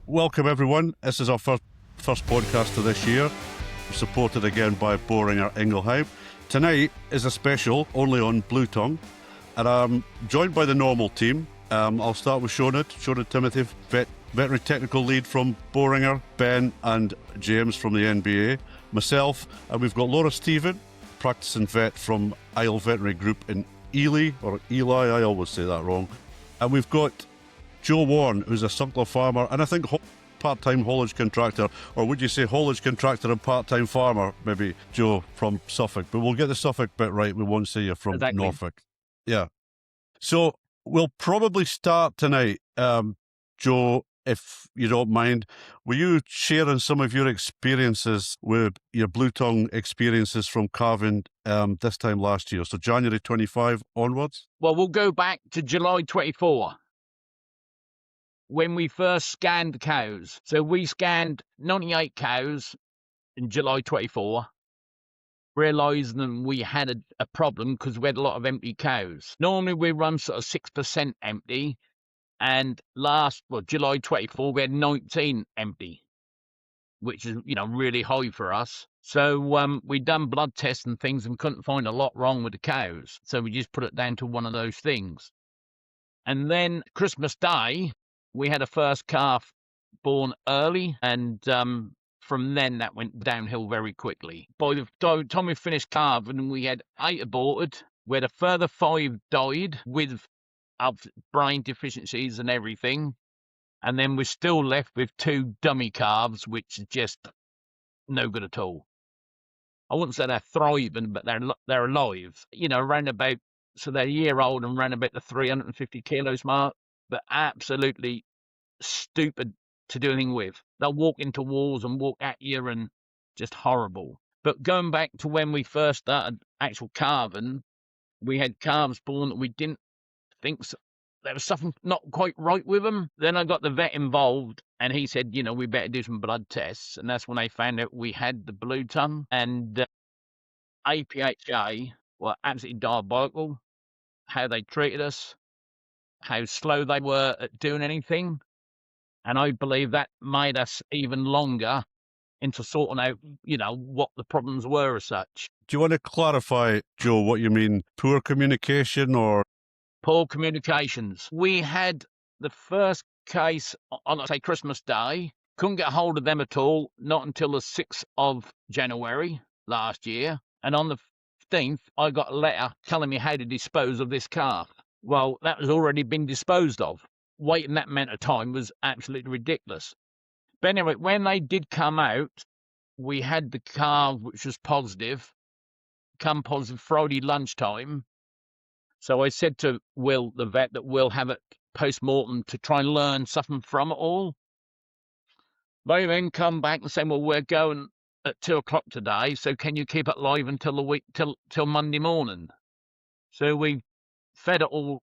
Welcome everyone. This is our first podcast of this year, supported again by Boehringer Ingelheim. Tonight is a special only on Bluetongue, and I'm joined by the normal team. I'll start with Shona Timothy, veterinary technical lead from Boehringer, Ben and James from the NBA, myself, and we've got Laura Stephen, practicing vet from Isle Veterinary Group in Ely, I always say that wrong, and we've got Joe Warren, who's a suckler farmer, and I think part-time haulage contractor, or would you say haulage contractor and part-time farmer, maybe, Joe, from Suffolk. But we'll get the Suffolk bit right. We won't say you're from exactly. Norfolk. Yeah. So we'll probably start tonight, Joe, if you don't mind. Were you sharing some of your experiences with your Bluetongue experiences from calving this time last year? So January 25 onwards? Well, we'll go back to July 24. When we first scanned the cows. So we scanned 98 cows in July 24, realising we had a problem because we had a lot of empty cows. Normally we run sort of 6% empty, and July 24, we had 19 empty, which is, really high for us. So we done blood tests and things and couldn't find a lot wrong with the cows. So we just put it down to one of those things. And then Christmas Day, we had a first calf born early, and from then that went downhill very quickly. By the time we finished calving, we had 8 aborted. We had a further 5 died with brain deficiencies and everything. And then we're still left with 2 dummy calves, which is just no good at all. I wouldn't say they're thriving, but they're alive. So they're a year old and around about the 350 kilos mark. But absolutely stupid to do anything with. They'll walk into walls and walk at you, and just horrible. But going back to when we first started actual calving, we had calves born that we didn't think there was something not quite right with them. Then I got the vet involved, and he said, we better do some blood tests. And that's when they found out we had the Bluetongue, and APHA were absolutely diabolical. How they treated us, how slow they were at doing anything. And I believe that made us even longer into sorting out, what the problems were as such. Do you want to clarify, Joe, what you mean? Poor communication or? Poor communications. We had the first case on, say, Christmas Day. Couldn't get hold of them at all, not until the 6th of January last year. And on the 15th, I got a letter telling me how to dispose of this calf. Well, that was already been disposed of. Waiting that amount of time was absolutely ridiculous. But anyway, when they did come out, we had the calf, which was come positive Friday lunchtime. So I said to Will, the vet, that we'll have it post-mortem to try and learn something from it all. They then come back and say, well, we're going at 2:00 today, so can you keep it live until till Monday morning? So we fed it all,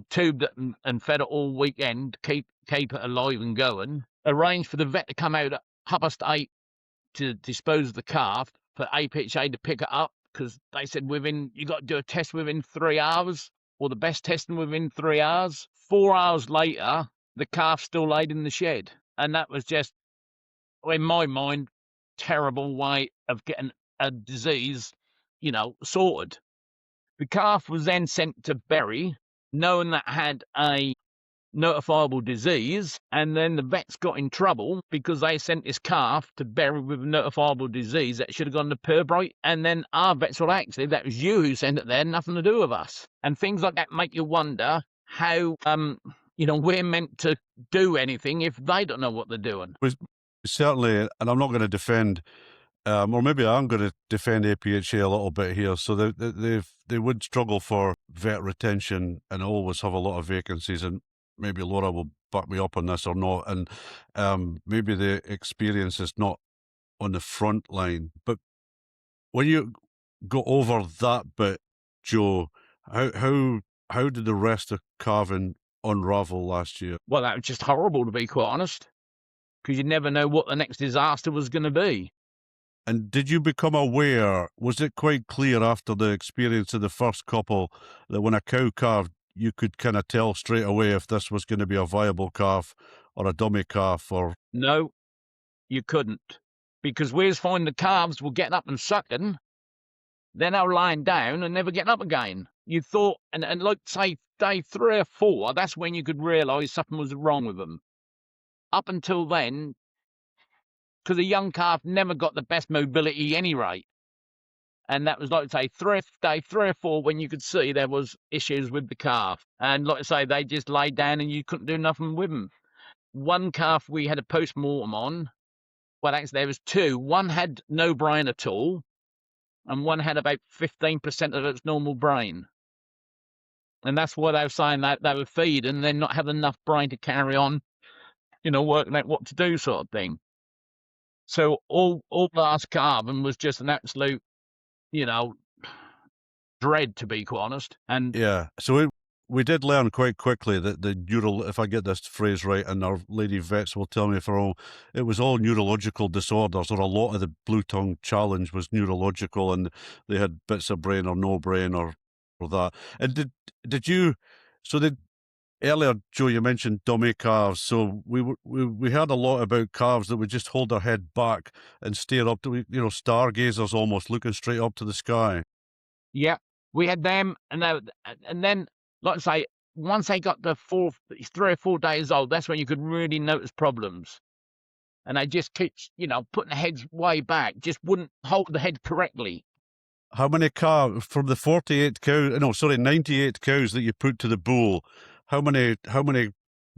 tubed it and fed it all weekend, keep it alive and going. Arranged for the vet to come out at 8:30 to dispose of the calf, for APHA to pick it up, because they said you got to do a test within 3 hours, or the best testing within 3 hours. 4 hours later, the calf still laid in the shed. And that was just, in my mind, terrible way of getting a disease, sorted. The calf was then sent to Bury, knowing that had a notifiable disease, and then the vets got in trouble because they sent this calf to Bury with a notifiable disease that should have gone to Pirbright, and then our vets were actually, that was you who sent it there, nothing to do with us. And things like that make you wonder how, we're meant to do anything if they don't know what they're doing. Certainly, and I'm not going to defend, or maybe I'm going to defend APHA a little bit here. So they would struggle for vet retention and always have a lot of vacancies, and maybe Laura will back me up on this or not, and maybe the experience is not on the front line. But when you go over that bit, Joe, how did the rest of calving unravel last year? Well, that was just horrible, to be quite honest. because you never know what the next disaster was going to be. And did you become aware, was it quite clear after the experience of the first couple that when a cow calved, you could kind of tell straight away if this was going to be a viable calf or a dummy calf? Or No, you couldn't, because we was finding the calves were getting up and sucking, then they were lying down and never getting up again. You thought, and like say day 3 or 4, that's when you could realise something was wrong with them. Up until then, because a young calf never got the best mobility anyway. And that was, like I say, day 3 or 4 when you could see there was issues with the calf. And like I say, they just lay down and you couldn't do nothing with them. One calf we had a post-mortem on. Well, actually, there was 2. One had no brain at all, and one had about 15% of its normal brain. And that's why they were saying that they were feeding and then not having enough brain to carry on, working out what to do sort of thing. So all last calving was just an absolute, dread, to be quite honest. And yeah, so we did learn quite quickly that the neural, if I get this phrase right, and our lady vets will tell me if I'm wrong, it was all neurological disorders, or a lot of the Bluetongue challenge was neurological, and they had bits of brain or no brain or that. And did you? So earlier, Joe, you mentioned dummy calves. So we heard a lot about calves that would just hold their head back and stare up to, stargazers almost, looking straight up to the sky. yeah, we had them, and then, like I say, once they got to 3 or 4 days old, that's when you could really notice problems. And they just keep, putting the heads way back, just wouldn't hold the head correctly. How many calves from the 98 cows? No, sorry, 98 cows that you put to the bull? How many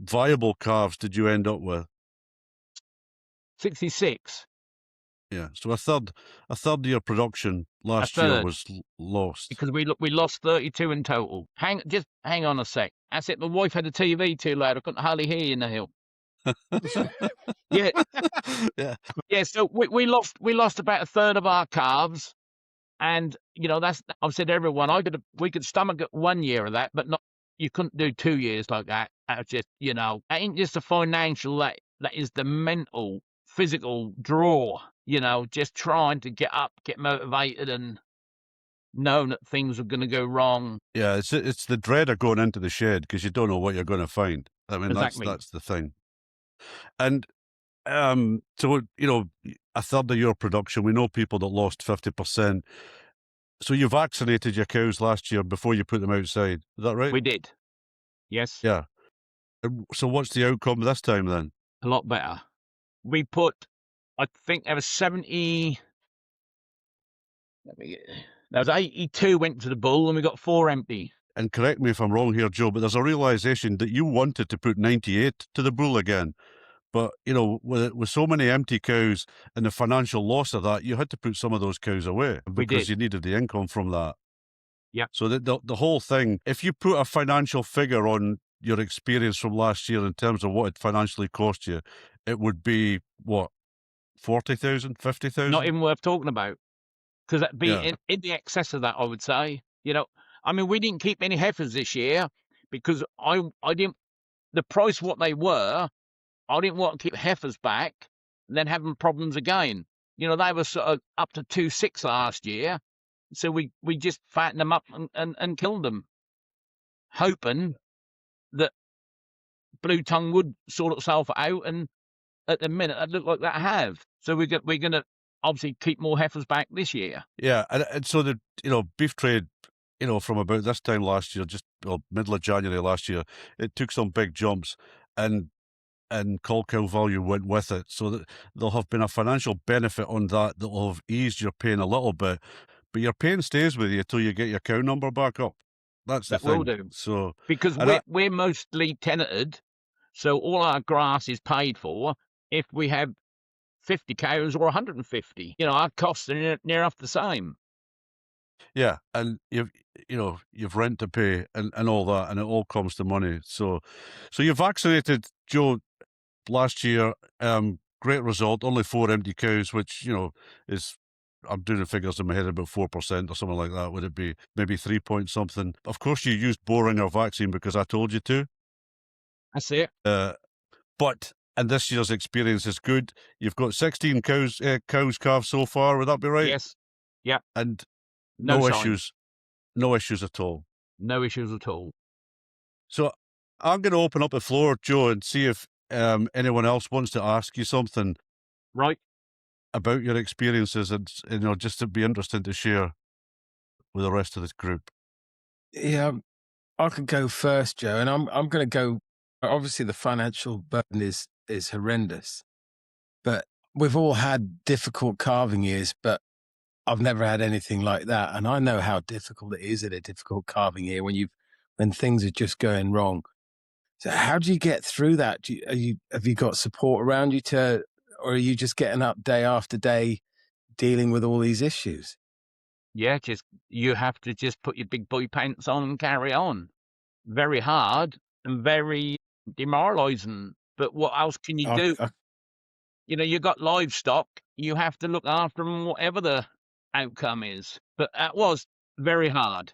viable calves did you end up with? 66. Yeah, so a third of your production last year was lost because we lost 32 in total. Hang on a sec. That's it. My wife had the TV too loud. I couldn't hardly hear you in the hill. Yeah, yeah. So we lost about a third of our calves, and that's, I've said to everyone, we could stomach it 1 year of that, but not, you couldn't do 2 years like that. That's just, that ain't just the financial, that is the mental, physical draw. Just trying to get up, get motivated, and knowing that things are going to go wrong. Yeah, it's the dread of going into the shed because you don't know what you're going to find. I mean, exactly. that's the thing. And so a third of your production, we know people that lost 50%. So you vaccinated your cows last year before you put them outside. Is that right? We did. Yes. Yeah. So what's the outcome this time then? A lot better. We put, I think there was 70. There was 82 went to the bull, and we got 4 empty. And correct me if I'm wrong here, Joe, but there's a realization that you wanted to put 98 to the bull again. But, with so many empty cows and the financial loss of that, you had to put some of those cows away because you needed the income from that. Yeah. So the whole thing, if you put a financial figure on your experience from last year in terms of what it financially cost you, it would be, what, 40,000, 50,000? Not even worth talking about. Because that'd be in the excess of that, I would say. We didn't keep any heifers this year because I didn't, the price what they were, I didn't want to keep heifers back and then having problems again. They were sort of up to 2.6 last year. So we just fattened them up and killed them, hoping that Bluetongue would sort itself out. And at the minute, it looked like that have. So we're going to obviously keep more heifers back this year. Yeah, and so the beef trade, from about this time last year, just middle of January last year, it took some big jumps, and cull cow value went with it. So that there'll have been a financial benefit on that will have eased your pain a little bit, but your pain stays with you till you get your cow number back up. That's the thing. That will do. So because we're mostly tenanted, so all our grass is paid for. If we have 50 cows or 150, our costs are near enough the same. Yeah, and you've rent to pay and all that, and it all comes to money. So you vaccinated, Joe, last year. Great result. Only 4 empty cows, which is, I'm doing the figures in my head, about 4% or something like that. Would it be maybe 3 point something? Of course, you used Boehringer vaccine because I told you to. That's it. But And this year's experience is good. You've got 16 cows calved so far. Would that be right? Yes. Yeah. And No no signs. issues at all. No issues at all. So I'm going to open up the floor, Joe, and see if anyone else wants to ask you something Right. about your experiences, and just to be interesting to share with the rest of this group. Yeah, I could go first, Joe, and I'm going to go. Obviously, the financial burden is horrendous, but we've all had difficult calving years, but I've never had anything like that, and I know how difficult it is in a difficult calving year when things are just going wrong. So, how do you get through that? Have you got support around you or are you just getting up day after day dealing with all these issues? Yeah, you have to just put your big boy pants on and carry on. Very hard and very demoralising. But what else can you do? You've got livestock. You have to look after them, whatever the outcome is. But that was very hard.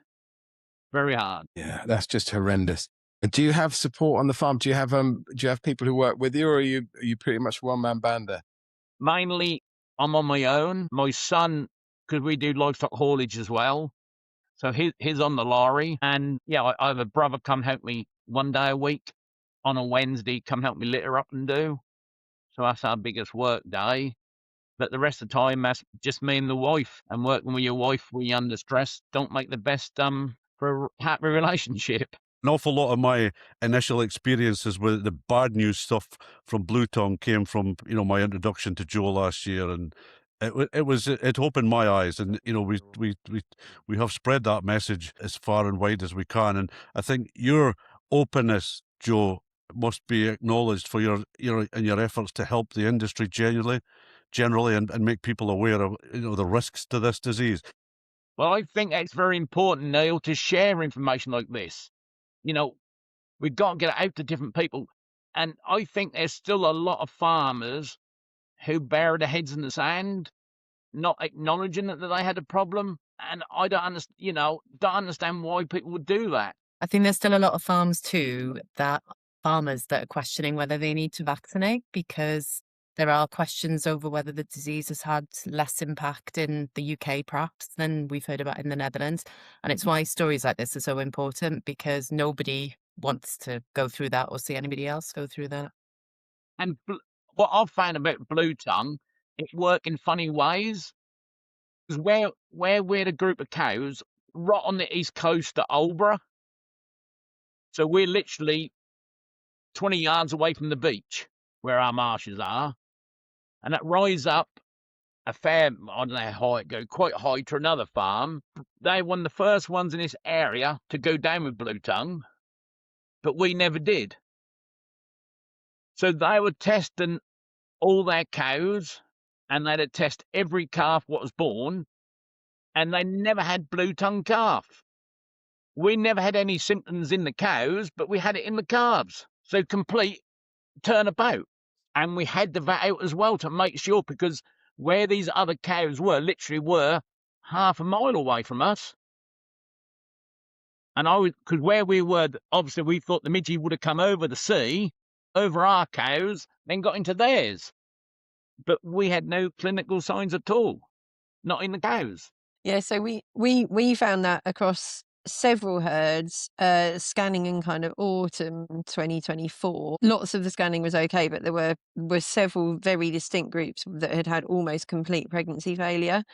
Very hard. Yeah, that's just horrendous. Do you have support on the farm? Do you have people who work with you, or are you pretty much one man band there? Mainly, I'm on my own. My son, because we do livestock haulage as well, so he's on the lorry. And yeah, I have a brother come help me one day a week on a Wednesday, come help me litter up and do. So that's our biggest work day. But the rest of the time, that's just me and the wife. And working with your wife when you're under stress don't make the best for a happy relationship. An awful lot of my initial experiences with the bad news stuff from Bluetongue came from my introduction to Joe last year, and it opened my eyes, and we have spread that message as far and wide as we can, and I think your openness, Joe, must be acknowledged for your efforts to help the industry generally, and make people aware of the risks to this disease. Well, I think it's very important, Neil, to share information like this. We've got to get it out to different people. And I think there's still a lot of farmers who bury their heads in the sand, not acknowledging that they had a problem. And I don't understand why people would do that. I think there's still a lot of farmers that are questioning whether they need to vaccinate, because there are questions over whether the disease has had less impact in the UK perhaps than we've heard about in the Netherlands. And it's why stories like this are so important, because nobody wants to go through that or see anybody else go through that. And what I've found about Bluetongue, it works in funny ways. Because where we're a group of cows, right on the east coast of Aldeburgh. So we're literally 20 yards away from the beach where our marshes are. And that rise up a fair, I don't know how high it goes, quite high to another farm. They were one of the first ones in this area to go down with Bluetongue, but we never did. So they were testing all their cows, and they had to test every calf what was born, and they never had Bluetongue calf. We never had any symptoms in the cows, but we had it in the calves. So complete turnabout. And we had the vet out as well to make sure, because where these other cows literally were half a mile away from us. And because where we were, obviously we thought the midgie would have come over the sea, over our cows, then got into theirs. But we had no clinical signs at all, not in the cows. Yeah, so we found that across several herds, scanning in kind of autumn 2024. Lots of the scanning was okay, but there were several very distinct groups that had almost complete pregnancy failure.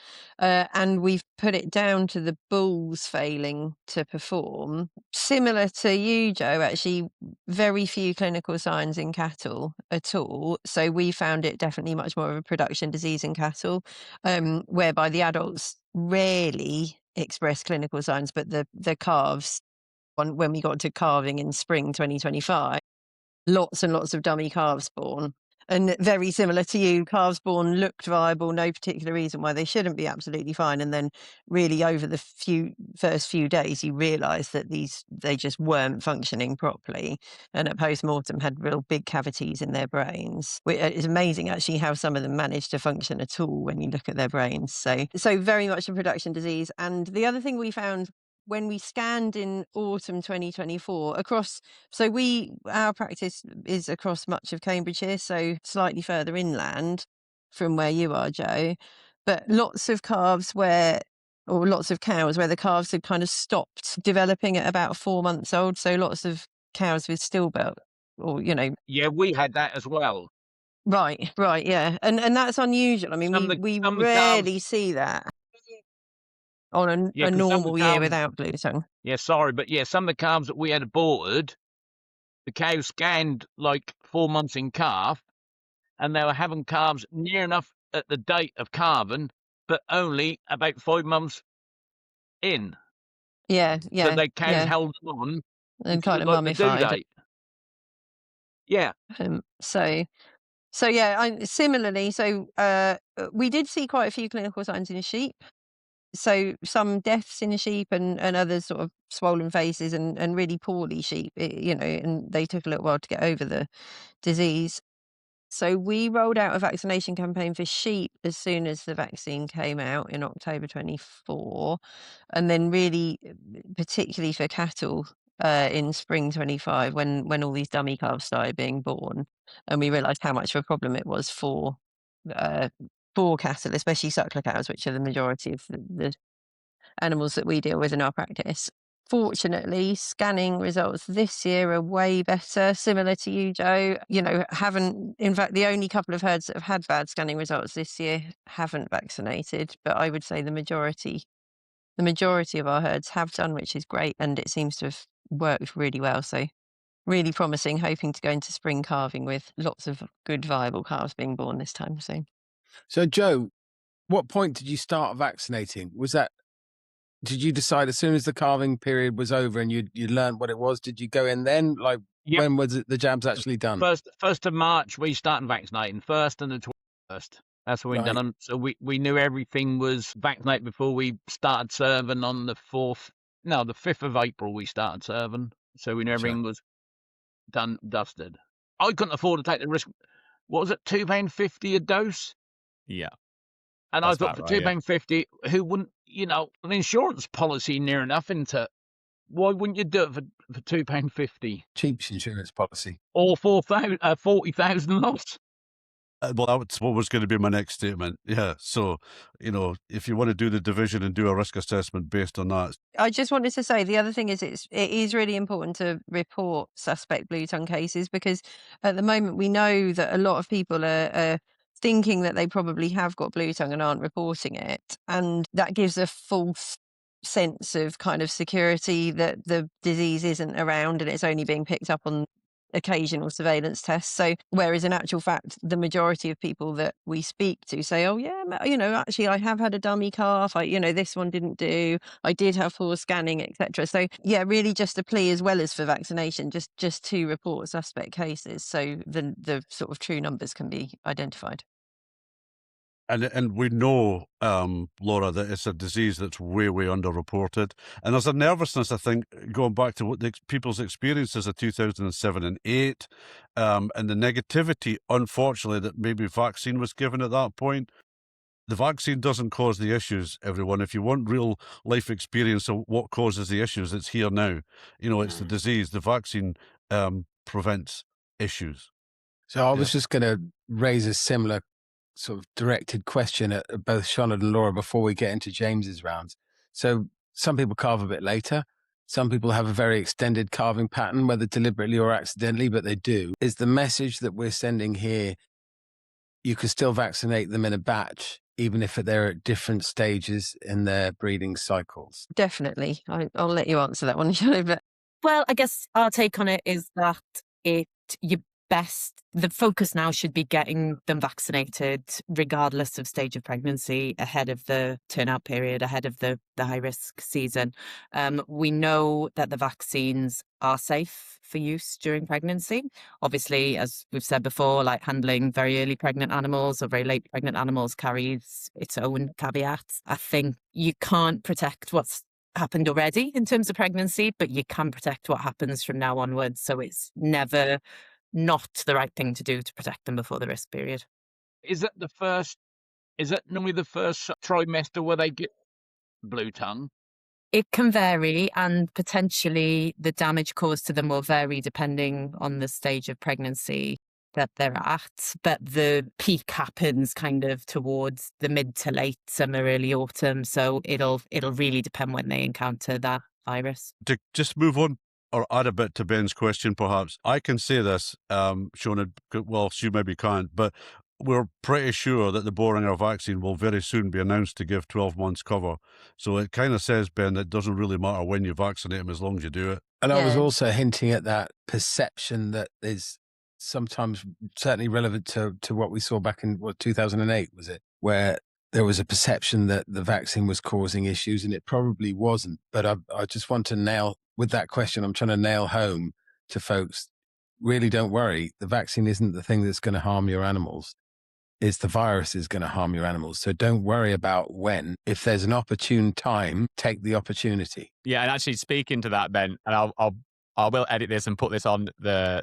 And we've put it down to the bulls failing to perform. Similar to you, Joe, actually, very few clinical signs in cattle at all. So we found it definitely much more of a production disease in cattle, whereby the adults rarely express clinical signs, but the calves, when we got to calving in spring 2025, lots and lots of dummy calves born. And very similar to you, calves born looked viable, no particular reason why they shouldn't be absolutely fine. And then really over the first few days, you realise that they just weren't functioning properly. And at post-mortem had real big cavities in their brains. It's amazing actually how some of them managed to function at all when you look at their brains. So very much a production disease. And the other thing we found when we scanned in autumn 2024 across, so our practice is across much of Cambridgeshire, so slightly further inland from where you are, Joe, but lots of calves or lots of cows where the calves had kind of stopped developing at about 4 months old. So lots of cows with stillbirth, or Yeah, we had that as well. right, yeah, and that's unusual. I mean, Some we of the calves, rarely see that on yeah, a 'cause some of normal the year calves, without Bluetongue. yeah, sorry, but yeah, some of the calves that we had aborted, the cows scanned like 4 months in calf, and they were having calves near enough at the date of calving, but only about 5 months in. Yeah, So yeah, they cows yeah, held on and until kind of like the due mummified. date. Yeah, So yeah, similarly, we did see quite a few clinical signs in sheep. So some deaths in the sheep and others sort of swollen faces and really poorly sheep, and they took a little while to get over the disease. So we rolled out a vaccination campaign for sheep as soon as the vaccine came out in October 24, and then really, particularly for cattle, in spring 25, when all these dummy calves started being born, and we realised how much of a problem it was uh, for cattle, especially suckler cows, which are the majority of the animals that we deal with in our practice. Fortunately, scanning results this year are way better, similar to you, Joe. In fact, the only couple of herds that have had bad scanning results this year haven't vaccinated, but I would say the majority of our herds have done, which is great, and it seems to have worked really well. So really promising, hoping to go into spring calving with lots of good viable calves being born this time soon. So, Joe, what point did you start vaccinating? Did you decide as soon as the calving period was over and you learned what it was? Did you go in then? Like, yep. when was the jabs actually done? First of March, we started vaccinating. 1st and the 21st. That's when we done Right. them. So we knew everything was vaccinated before we started serving on the 5th of April. We started serving, so we knew Sure. everything was done, dusted. I couldn't afford to take the risk. What was it, £2.50 a dose? Yeah. And I That's thought for about right, yeah. £2.50, who wouldn't? An insurance policy near enough into. Why wouldn't you do it for £2.50 Cheap insurance policy. or 40,000 loss? Well, that's what was going to be my next statement. Yeah. So, if you want to do the division and do a risk assessment based on that. I just wanted to say the other thing is it is really important to report suspect Bluetongue cases, because at the moment we know that a lot of people are thinking that they probably have got Bluetongue and aren't reporting it, and that gives a false sense of kind of security that the disease isn't around and it's only being picked up on occasional surveillance tests. So whereas in actual fact the majority of people that we speak to say, oh yeah, actually I have had a dummy calf, this one didn't do, I did have poor scanning, etc. So yeah, really just a plea as well as for vaccination, just to report suspect cases so the sort of true numbers can be identified. And we know, Laura, that it's a disease that's way, way underreported. And there's a nervousness, I think, going back to what people's experiences of 2007 and 8, and the negativity, unfortunately, that maybe vaccine was given at that point. The vaccine doesn't cause the issues, everyone. If you want real life experience of what causes the issues, it's here now. It's the disease. The vaccine prevents issues. So I was Yeah. just going to raise a similar sort of directed question at both Charlotte and Laura before we get into James's rounds. So some people carve a bit later. Some people have a very extended carving pattern, whether deliberately or accidentally, but they do. Is the message that we're sending here, you can still vaccinate them in a batch, even if they're at different stages in their breeding cycles? Definitely. I'll let you answer that one, Shelley, but Well, I guess our take on it is that the focus now should be getting them vaccinated regardless of stage of pregnancy, ahead of the turnout period, ahead of the high risk season. We know that the vaccines are safe for use during pregnancy. Obviously, as we've said before, like handling very early pregnant animals or very late pregnant animals carries its own caveats. I think you can't protect what's happened already in terms of pregnancy, but you can protect what happens from now onwards. So it's never not the right thing to do to protect them before the risk period. Is it normally the first trimester where they get Bluetongue? It can vary, and potentially the damage caused to them will vary depending on the stage of pregnancy that they're at. But the peak happens kind of towards the mid to late summer, early autumn. So it'll really depend when they encounter that virus. To just move on or add a bit to Ben's question, perhaps, I can say this, Shona, well, Sue maybe can't, but we're pretty sure that the Boehringer vaccine will very soon be announced to give 12 months cover. So it kind of says, Ben, that it doesn't really matter when you vaccinate them as long as you do it. And I was Yeah. also hinting at that perception that is sometimes certainly relevant to what we saw back in 2008, was it? Where there was a perception that the vaccine was causing issues, and it probably wasn't. But I just want to nail, with that question, I'm trying to nail home to folks, really don't worry. The vaccine isn't the thing that's going to harm your animals. It's the virus is going to harm your animals. So don't worry about when. If there's an opportune time, take the opportunity. Yeah, and actually speaking to that, Ben, and I will edit this and put this on the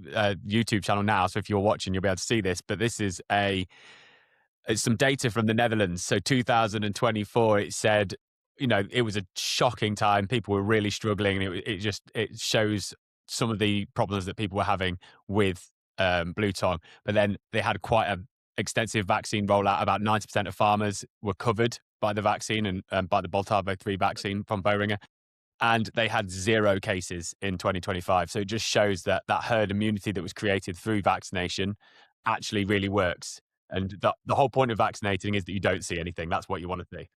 YouTube channel now. So if you're watching, you'll be able to see this. But this is it's some data from the Netherlands. So 2024, it said, it was a shocking time. People were really struggling, and it shows some of the problems that people were having with Bluetongue. But then they had quite a extensive vaccine rollout. About 90% of farmers were covered by the vaccine and by the Boltavo 3 vaccine from Boehringer. And they had 0 cases in 2025. So it just shows that herd immunity that was created through vaccination actually really works. And the whole point of vaccinating is that you don't see anything. That's what you want to see.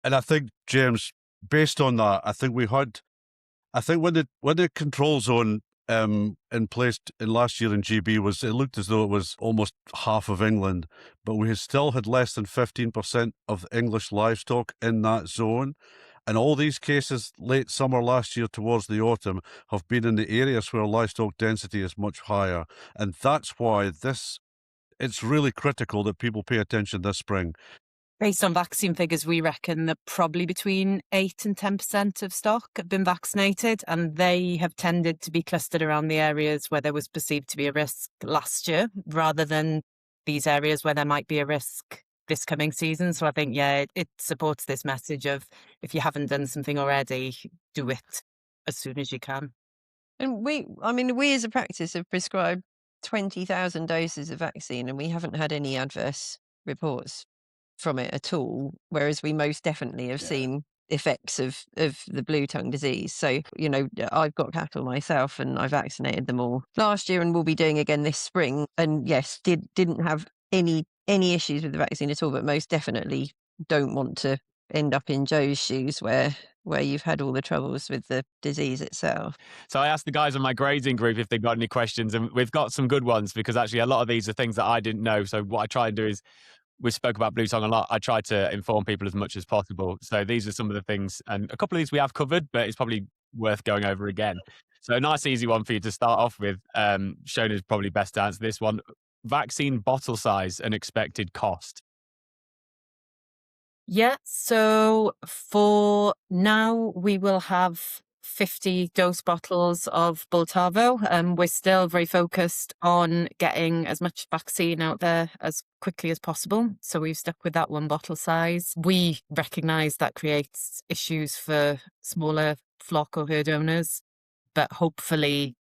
And I think, James, based on that, I think when the control zone in place in last year in GB it looked as though it was almost half of England, but we still had less than 15% of English livestock in that zone. And all these cases late summer last year towards the autumn have been in the areas where livestock density is much higher. And that's why it's really critical that people pay attention this spring. Based on vaccine figures, we reckon that probably between 8 and 10% of stock have been vaccinated, and they have tended to be clustered around the areas where there was perceived to be a risk last year, rather than these areas where there might be a risk this coming season. So I think, it supports this message of, if you haven't done something already, do it as soon as you can. And we as a practice have prescribed 20,000 doses of vaccine, and we haven't had any adverse reports from it at all, whereas we most definitely have seen effects of the Bluetongue disease. So, I've got cattle myself, and I vaccinated them all last year, and we'll be doing again this spring. And yes, didn't have any issues with the vaccine at all, but most definitely don't want to end up in Joe's shoes where you've had all the troubles with the disease itself. So I asked the guys on my grazing group if they've got any questions, and we've got some good ones, because actually a lot of these are things that I didn't know. So what I try and do is, we spoke about Bluetongue a lot. I try to inform people as much as possible. So these are some of the things, and a couple of these we have covered, but it's probably worth going over again. So a nice easy one for you to start off with. Shona's probably best to answer this one. Vaccine bottle size and expected cost. Yeah, so for now, we will have 50 dose bottles of Boltavo. We're still very focused on getting as much vaccine out there as quickly as possible. So we've stuck with that 1 bottle size. We recognise that creates issues for smaller flock or herd owners, but hopefully,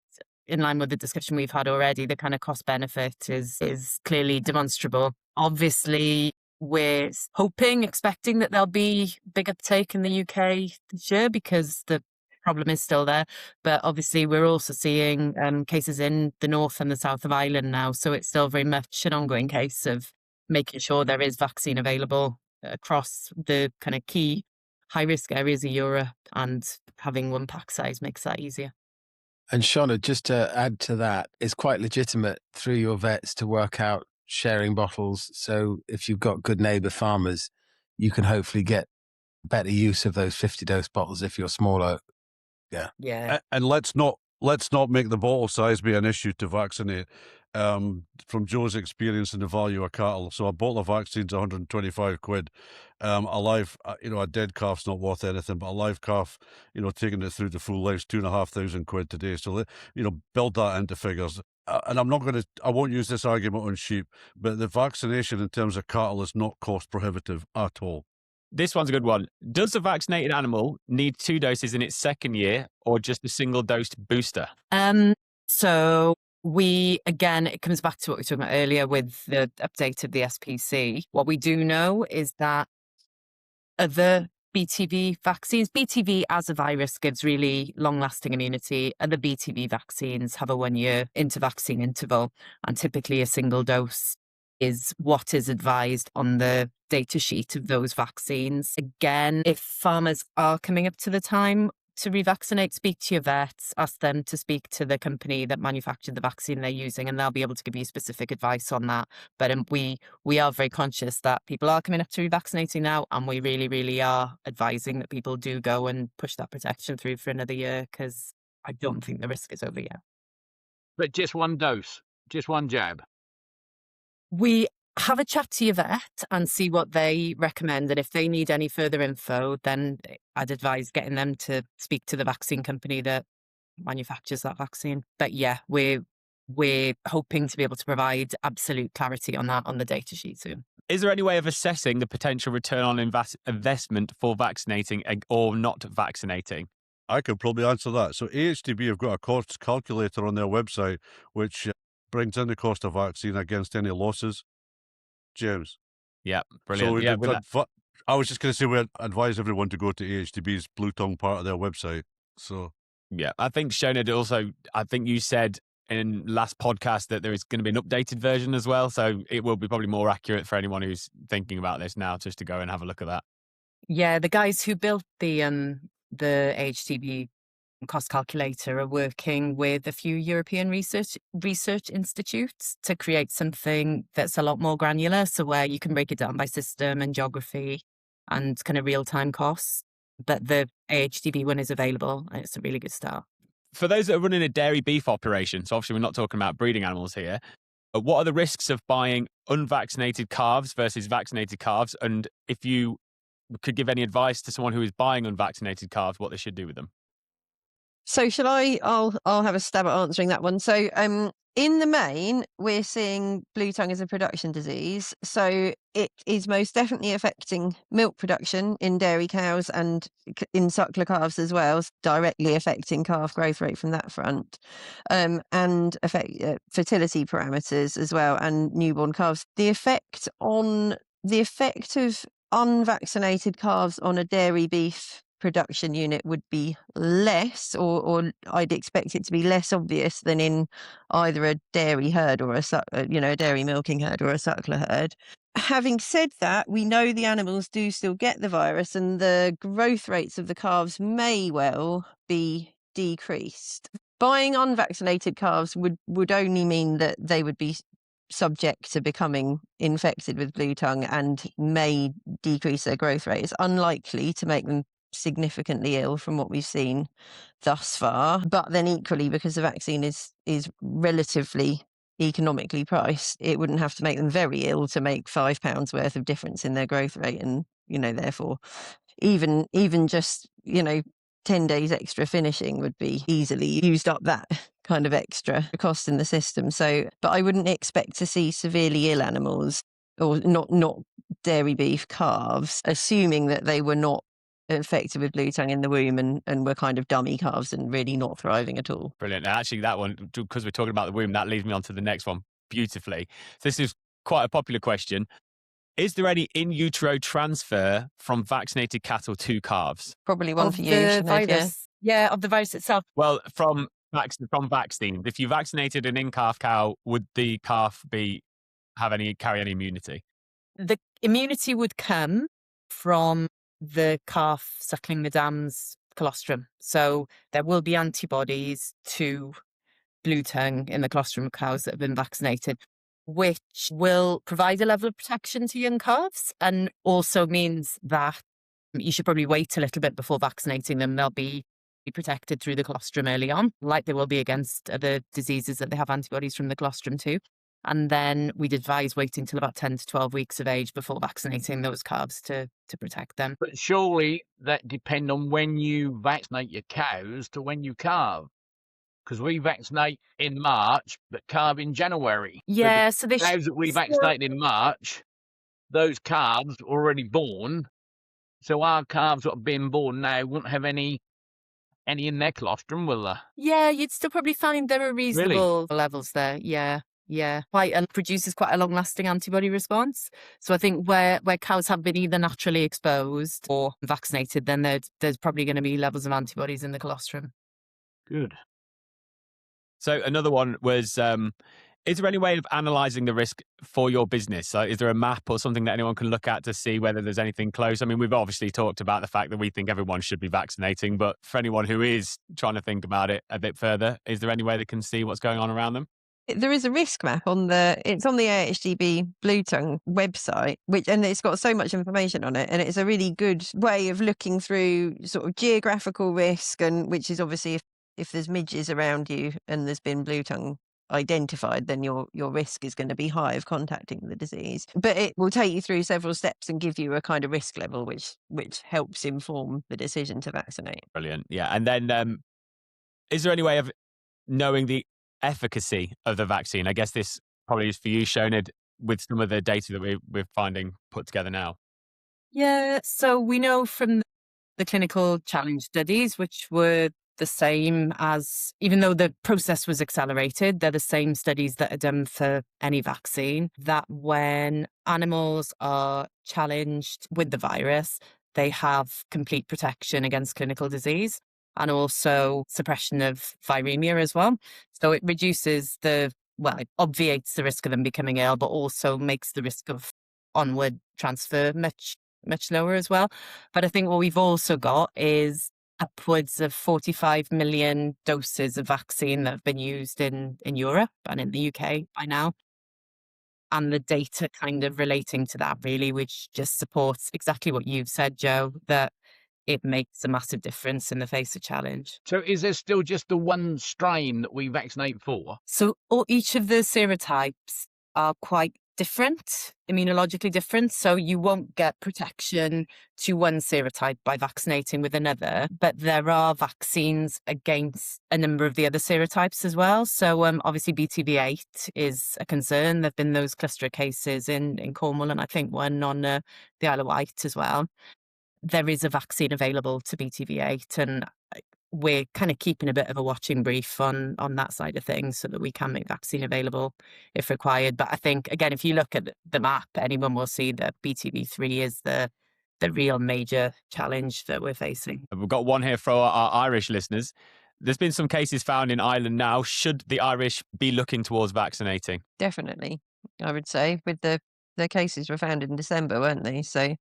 in line with the discussion we've had already, the kind of cost benefit is clearly demonstrable. Obviously, we're expecting that there'll be big uptake in the UK this year because the problem is still there. But obviously, we're also seeing cases in the north and the south of Ireland now. So it's still very much an ongoing case of making sure there is vaccine available across the kind of key high-risk areas of Europe, and having 1 pack size makes that easier. And Shona, just to add to that, it's quite legitimate through your vets to work out sharing bottles. So if you've got good neighbour farmers, you can hopefully get better use of those 50 dose bottles if you're smaller. Yeah. And let's not make the bottle size be an issue to vaccinate. From Joe's experience in the value of cattle, so a bottle of vaccine's 125 quid. A live, a dead calf's not worth anything, but a live calf, taking it through the full life's 2,500 quid today. So, build that into figures. And I won't use this argument on sheep, but the vaccination in terms of cattle is not cost prohibitive at all. This one's a good one. Does a vaccinated animal need 2 doses in its second year or just a single-dosed booster? So again, it comes back to what we were talking about earlier with the update of the SPC. What we do know is that other BTV vaccines, BTV as a virus gives really long-lasting immunity. Other BTV vaccines have a 1-year intervaccine interval, and typically a single dose is what is advised on the data sheet of those vaccines. Again, if farmers are coming up to the time to revaccinate, speak to your vets, ask them to speak to the company that manufactured the vaccine they're using, and they'll be able to give you specific advice on that. But we are very conscious that people are coming up to revaccinating now, and we really, really are advising that people do go and push that protection through for another year, because I don't think the risk is over yet. But just one dose, just one jab. We have a chat to your vet and see what they recommend. And if they need any further info, then I'd advise getting them to speak to the vaccine company that manufactures that vaccine. But yeah, we're hoping to be able to provide absolute clarity on that on the data sheet soon. Is there any way of assessing the potential return on investment for vaccinating or not vaccinating? I could probably answer that. So AHDB have got a cost calculator on their website, which brings in the cost of vaccine against any losses. James. Yeah, brilliant. I was just going to say we advise everyone to go to AHDB's Bluetongue part of their website. So yeah, I think Shona also, I think you said in last podcast that there is going to be an updated version as well. So it will be probably more accurate for anyone who's thinking about this now, just to go and have a look at that. Yeah, the guys who built the AHDB cost calculator are working with a few European research institutes to create something that's a lot more granular, so where you can break it down by system and geography and kind of real-time costs. But the AHDB one is available, and it's a really good start. For those that are running a dairy beef operation, so obviously we're not talking about breeding animals here, what are the risks of buying unvaccinated calves versus vaccinated calves? And if you could give any advice to someone who is buying unvaccinated calves, what they should do with them? So shall I? I'll have a stab at answering that one. So in the main, we're seeing Bluetongue as a production disease. So it is most definitely affecting milk production in dairy cows and in suckler calves as well, directly affecting calf growth rate from that front, and affect fertility parameters as well and newborn calves. The effect of unvaccinated calves on a dairy beef production unit would be less, or I'd expect it to be less obvious than in either a dairy herd or a dairy milking herd or a suckler herd. Having said that, we know the animals do still get the virus, and the growth rates of the calves may well be decreased. Buying unvaccinated calves would only mean that they would be subject to becoming infected with Bluetongue and may decrease their growth rate. It's unlikely to make them significantly ill from what we've seen thus far, but then equally, because the vaccine is relatively economically priced, it wouldn't have to make them very ill to make £5 worth of difference in their growth rate, and therefore even just 10 days extra finishing would be easily used up that kind of extra cost in the system. So, but I wouldn't expect to see severely ill animals, or not dairy beef calves, assuming that they were not infected with Bluetongue in the womb and were kind of dummy calves and really not thriving at all. Brilliant. Actually, that one, because we're talking about the womb, that leads me on to the next one beautifully. So this is quite a popular question. Is there any in utero transfer from vaccinated cattle to calves? Probably one Of for you, the Sinead, virus. Yeah, of the virus itself. Well, from vaccine. If you vaccinated an in-calf cow, would the calf carry any immunity? The immunity would come from the calf suckling the dam's colostrum. So there will be antibodies to Bluetongue in the colostrum of cows that have been vaccinated, which will provide a level of protection to young calves, and also means that you should probably wait a little bit before vaccinating them. They'll be protected through the colostrum early on, like they will be against other diseases that they have antibodies from the colostrum too. And then we'd advise waiting till about 10 to 12 weeks of age before vaccinating those calves to protect them. But surely that depends on when you vaccinate your cows to when you calve. Because we vaccinate in March, but calve in January. Yeah, so so the they cows that we vaccinated in March, those calves already born So our calves that are being born now won't have any in their colostrum, will they? Yeah, you'd still probably find there are reasonable levels there. Yeah. Yeah, produces quite a long-lasting antibody response. So I think where cows have been either naturally exposed or vaccinated, then there's probably going to be levels of antibodies in the colostrum. Good. So another one was, is there any way of analysing the risk for your business? So is there a map or something that anyone can look at to see whether there's anything close? I mean, we've obviously talked about the fact that we think everyone should be vaccinating, but for anyone who is trying to think about it a bit further, is there any way they can see what's going on around them? There is a risk map it's on the AHGB Bluetongue website, and it's got so much information on it, and it's a really good way of looking through sort of geographical risk, and which is obviously if there's midges around you and there's been Bluetongue identified, then your risk is going to be high of contacting the disease. But it will take you through several steps and give you a kind of risk level, which helps inform the decision to vaccinate. Brilliant. Yeah. And then is there any way of knowing the efficacy of the vaccine? I guess this probably is for you, Shonid, with some of the data that we're finding put together now. Yeah, so we know from the clinical challenge studies, which were the same as, even though the process was accelerated, they're the same studies that are done for any vaccine, that when animals are challenged with the virus, they have complete protection against clinical disease and also suppression of viremia as well. So it reduces it obviates the risk of them becoming ill, but also makes the risk of onward transfer much lower as well. But I think what we've also got is upwards of 45 million doses of vaccine that have been used in Europe and in the UK by now. And the data kind of relating to that really, which just supports exactly what you've said, Joe, that it makes a massive difference in the face of challenge. So is there still just the one strain that we vaccinate for? So each of the serotypes are quite different, immunologically different. So you won't get protection to one serotype by vaccinating with another, but there are vaccines against a number of the other serotypes as well. So obviously BTV8 is a concern. There have been those cluster of cases in Cornwall, and I think one on the Isle of Wight as well. There is a vaccine available to BTV8, and we're kind of keeping a bit of a watching brief on that side of things so that we can make vaccine available if required. But I think, again, if you look at the map, anyone will see that BTV3 is the real major challenge that we're facing. We've got one here for our Irish listeners. There's been some cases found in Ireland now. Should the Irish be looking towards vaccinating? Definitely, I would say, with the cases were found in December, weren't they? So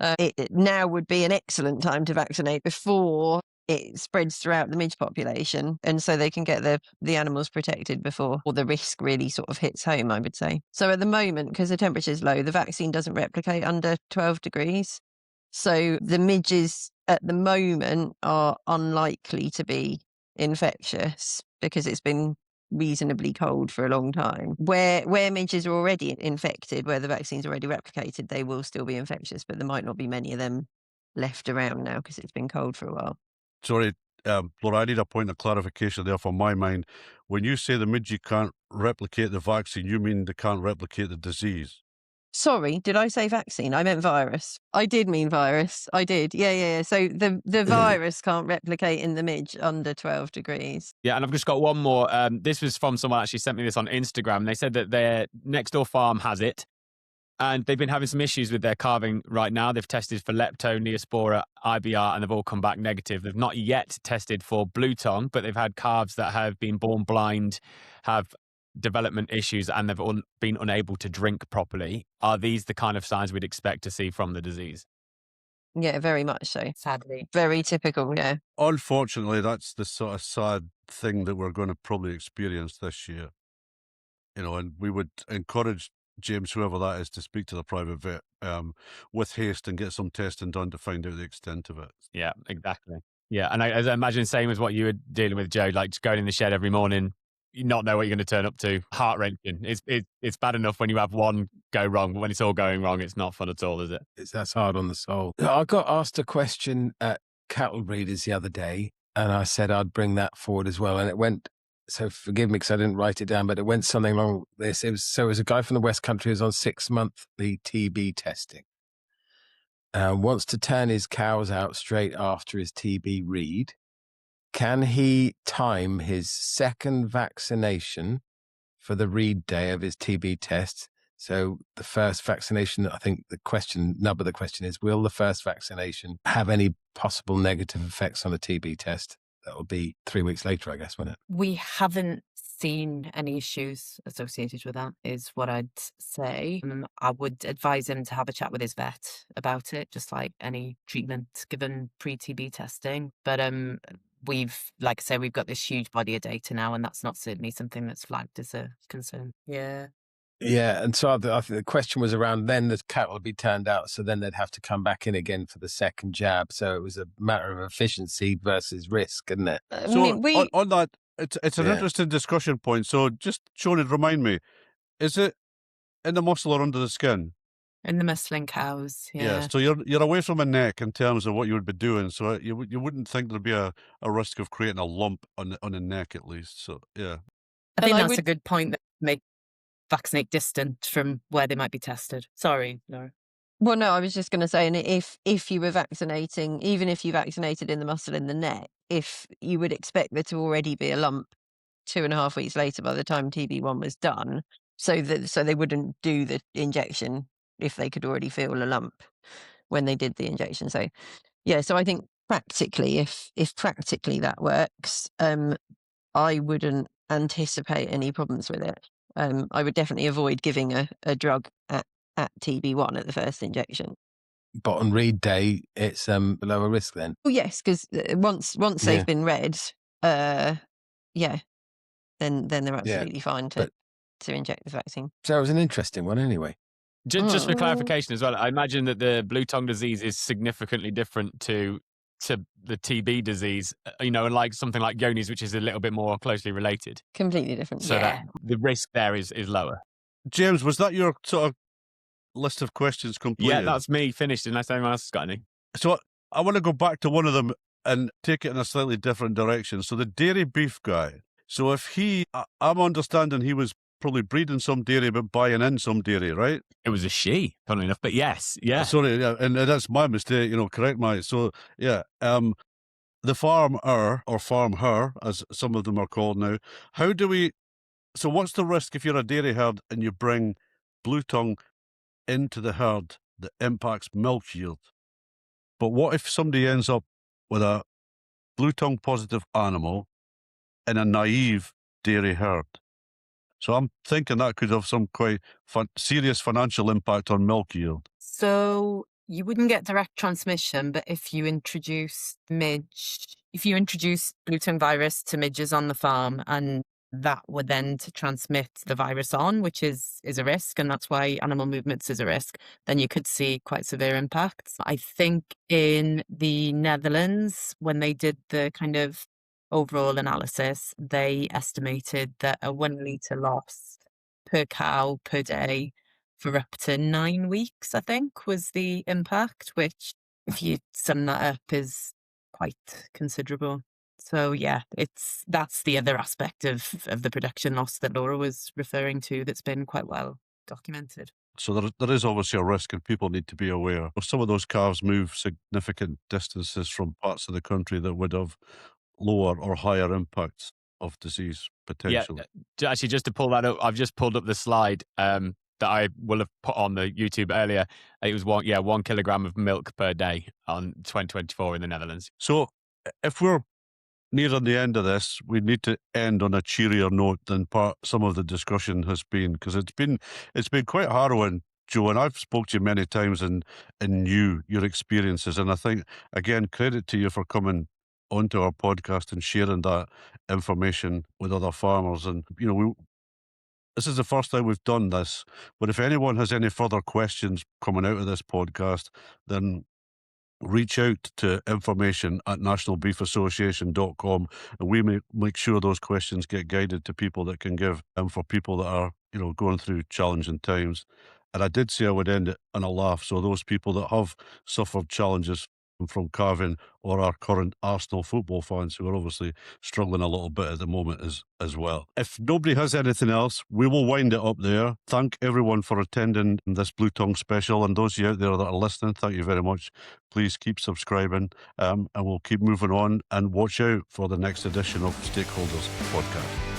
it now would be an excellent time to vaccinate before it spreads throughout the midge population, and so they can get the animals protected before the risk really sort of hits home, I would say. So at the moment, because the temperature is low, the vaccine doesn't replicate under 12 degrees. So the midges at the moment are unlikely to be infectious because it's been reasonably cold for a long time. Where midges are already infected, where the vaccine's already replicated, they will still be infectious, but there might not be many of them left around now because it's been cold for a while. Sorry, Laura, I need a point of clarification there for my mind. When you say the midge can't replicate the vaccine, you mean they can't replicate the disease? Sorry, did I say vaccine? I meant virus. I did mean virus. I did. Yeah. So the virus can't replicate in the midge under 12 degrees. Yeah, and I've just got one more. This was from someone actually sent me this on Instagram. They said that their next door farm has it, and they've been having some issues with their calving right now. They've tested for lepto, neospora, IBR, and they've all come back negative. They've not yet tested for Bluetongue, but they've had calves that have been born blind, have development issues, and they've been unable to drink properly. Are these the kind of signs we'd expect to see from the disease? Yeah, very much so. Sadly. Very typical, yeah. Unfortunately, that's the sort of sad thing that we're going to probably experience this year. And we would encourage James, whoever that is, to speak to the private vet with haste and get some testing done to find out the extent of it. Yeah, exactly. Yeah, and as I imagine, same as what you were dealing with, Joe, like just going in the shed every morning, you not know what you're going to turn up to. Heart-wrenching. It's bad enough when you have one go wrong, but when it's all going wrong, it's not fun at all, is it? That's hard on the soul. I got asked a question at cattle breeders the other day, and I said I'd bring that forward as well. And it went, so forgive me because I didn't write it down, but it went something along this. It was a guy from the West Country who was on 6-monthly TB testing. wants to turn his cows out straight after his TB read. Can he time his second vaccination for the read day of his TB test? So the first vaccination, I think the nub of the question is, will the first vaccination have any possible negative effects on a TB test? That will be 3 weeks later, I guess, won't it? We haven't seen any issues associated with that, is what I'd say. I would advise him to have a chat with his vet about it, just like any treatment given pre-TB testing. But like I say, we've got this huge body of data now, and that's not certainly something that's flagged as a concern. Yeah. Yeah, and so I think the question was around then the cat will be turned out, so then they'd have to come back in again for the second jab. So it was a matter of efficiency versus risk, isn't it? So on that, it's an interesting discussion point. So just, Sean, remind me, is it in the muscle or under the skin? In the muscling cows, yeah. So you're away from a neck in terms of what you would be doing. So you wouldn't think there'd be a risk of creating a lump on the neck at least. So yeah, I think that's a good point, that make vaccinate distant from where they might be tested. Sorry, Laura. Well, no, I was just going to say, and if you were vaccinating, even if you vaccinated in the muscle in the neck, if you would expect there to already be a lump 2.5 weeks later by the time TB1 was done, so they wouldn't do the injection if they could already feel a lump when they did the injection. So yeah, so I think practically, if practically that works, I wouldn't anticipate any problems with it. I would definitely avoid giving a drug at TB1 at the first injection. But on read day, it's lower risk then. Oh yes, because once they've been read, then they're absolutely fine to inject the vaccine. So it was an interesting one anyway. Just for clarification as well, I imagine that the Bluetongue disease is significantly different to the TB disease, and like something like Yoni's, which is a little bit more closely related. Completely different. So that the risk there is lower. James, was that your sort of list of questions completed? Yeah, that's me finished, unless anyone else has got any. So I want to go back to one of them and take it in a slightly different direction. So the dairy beef guy. So if I'm understanding he was probably breeding some dairy but buying in some dairy, right? It was a she, funnily enough, but yes, yeah. Sorry, yeah, and that's my mistake, correct my. So yeah, the farmer or farm her, as some of them are called now. So what's the risk if you're a dairy herd and you bring Bluetongue into the herd that impacts milk yield? But what if somebody ends up with a Bluetongue positive animal in a naive dairy herd? So I'm thinking that could have some quite serious financial impact on milk yield. So you wouldn't get direct transmission, but if you introduce Bluetongue virus to midges on the farm, and that would then to transmit the virus on, which is a risk, and that's why animal movements is a risk, then you could see quite severe impacts. I think in the Netherlands, when they did the kind of overall analysis, they estimated that a 1 litre loss per cow per day for up to 9 weeks, I think, was the impact, which, if you sum that up, is quite considerable. So yeah, that's the other aspect of the production loss that Laura was referring to that's been quite well documented. So there is obviously a risk, and people need to be aware. Some of those calves move significant distances from parts of the country that would have lower or higher impacts of disease potentially. Yeah, actually, just to pull that up, I've just pulled up the slide that I will have put on the YouTube earlier. It was 1 kilogram of milk per day on 2024 in the Netherlands. So if we're nearing the end of this, we need to end on a cheerier note than some of the discussion has been, because it's been quite harrowing, Joe, and I've spoke to you many times and knew your experiences, and I think, again, credit to you for coming onto our podcast and sharing that information with other farmers. And this is the first time we've done this, but if anyone has any further questions coming out of this podcast, then reach out to information@nationalbeefassociation.com, and we make sure those questions get guided to people that can give, and for people that are going through challenging times. And I did say I would end it on a laugh, so those people that have suffered challenges from Carvin or our current Arsenal football fans who are obviously struggling a little bit at the moment as well. If nobody has anything else, we will wind it up there. Thank everyone for attending this Bluetongue special, and those of you out there that are listening, thank you very much. Please keep subscribing, and we'll keep moving on, and watch out for the next edition of Stakeholders Podcast.